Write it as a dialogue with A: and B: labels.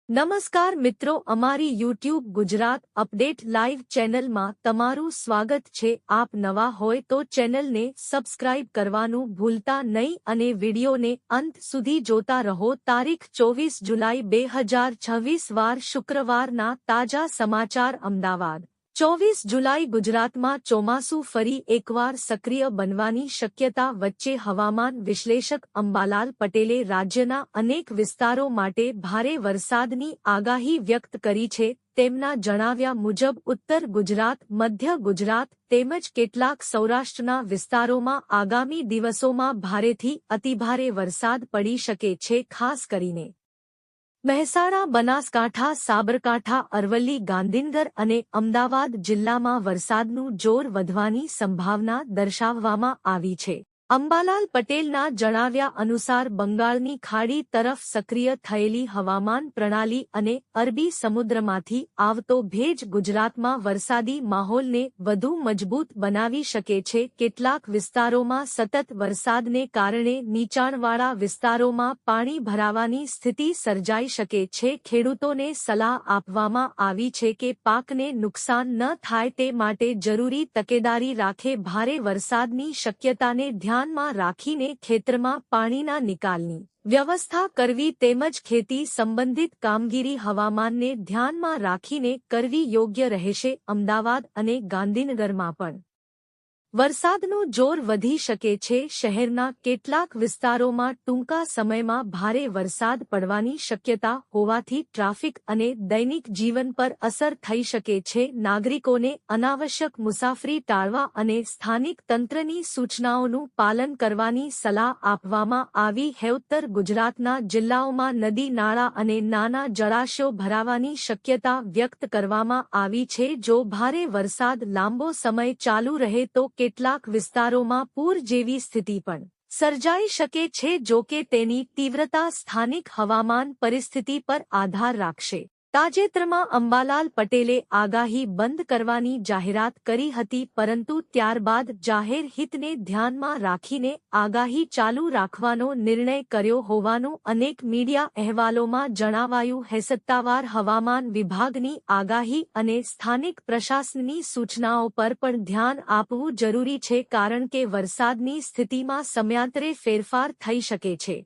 A: નમસ્કાર મિત્રો, અમારી યુટ્યુબ ગુજરાત અપડેટ લાઈવ ચેનલમાં તમારું સ્વાગત છે। આપ નવા હોય તો ચેનલને સબસ્ક્રાઇબ કરવાનું ભૂલતા નહીં અને વિડીયોને અંત સુધી જોતા રહો। તારીખ 24 જુલાઈ 2026 વાર શુક્રવારના તાજા સમાચાર। અમદાવાદ 24 જુલાઈ ગુજરાતમાં ચોમાસું ફરી એકવાર સક્રિય બનવાની શક્યતા વચ્ચે હવામાન વિશ્લેષક અંબાલાલ પટેલે રાજ્યના અનેક વિસ્તારો માટે ભારે વરસાદની આગાહી વ્યક્ત કરી છે। તેમના જણાવ્યા મુજબ ઉત્તર ગુજરાત, મધ્ય ગુજરાત તેમજ કેટલાક સૌરાષ્ટ્રના વિસ્તારોમાં આગામી દિવસોમાં ભારેથી અતિભારે વરસાદ પડી શકે છે। ખાસ કરીને મહેસાણા, બનાસકાંઠા, સાબરકાંઠા, અરવલ્લી, ગાંધીનગર અને અમદાવાદ જિલ્લામાં વરસાદનું જોર વધવાની સંભાવના દર્શાવવામાં આવી છે। અંબાલાલ પટેલના જણાવ્યા અનુસાર બંગાળની ખાડી તરફ સક્રિય થયેલી હવામાન પ્રણાલી અને અરબી સમુદ્રમાંથી આવતો ભેજ ગુજરાતમાં વરસાદી માહોલને વધુ મજબૂત બનાવી શકે છે। કેટલાક વિસ્તારોમાં સતત વરસાદને કારણે નીચાણવાળા વિસ્તારોમાં પાણી ભરાવાની સ્થિતિ સર્જાઈ શકે છે। ખેડૂતોને સલાહ આપવામાં આવી છે કે પાકને નુકસાન ન થાય તે માટે જરૂરી તકેદારી રાખે। ભારે વરસાદની શક્યતાને ધ્યાનમાં રાખીને ખેતરમાં પાણીના નિકાલની વ્યવસ્થા કરવી તેમજ ખેતી સંબંધિત કામગીરી હવામાનને ધ્યાનમાં રાખીને કરવી યોગ્ય રહેશે। અમદાવાદ અને ગાંધીનગરમાં પણ વરસાદનું જોર વધી શકે છે। શહેરના કેટલાક વિસ્તારોમાં ટૂંકા સમયમાં ભારે વરસાદ પડવાની શક્યતા હોવાથી ટ્રાફિક અને દૈનિક જીવન પર અસર થઈ શકે છે। નાગરિકોને અનાવશ્યક મુસાફરી ટાળવા અને સ્થાનિક તંત્રની સૂચનાઓનું પાલન કરવાની સલાહ આપવામાં આવી છે। ઉત્તર ગુજરાતના જિલ્લાઓમાં નદી, નાળા અને નાના જળાશયો ભરાવાની શક્યતા વ્યક્ત કરવામાં આવી છે। જો ભારે વરસાદ લાંબો સમય ચાલુ રહે તો કેટલાક વિસ્તારોમાં પૂર જેવી સ્થિતિ પણ સર્જાઈ શકે છે। જો કે તેની તીવ્રતા સ્થાનિક હવામાન પરિસ્થિતિ પર આધાર રાખશે। તાજેતરમાં અંબાલાલ પટેલે આગાહી બંધ કરવાની જાહેરાત કરી હતી, પરંતુ ત્યારબાદ જાહેર હિતને ધ્યાનમાં રાખીને આગાહી ચાલુ રાખવાનો નિર્ણય કર્યો હોવાનું અનેક મીડિયા અહેવાલોમાં જણાવાયું છે। સત્તાવાર હવામાન વિભાગની આગાહી અને સ્થાનિક પ્રશાસનની સૂચનાઓ પર પણ ધ્યાન આપવું જરૂરી છે, કારણ કે વરસાદની સ્થિતિમાં સમયાંતરે ફેરફાર થઈ શકે છે।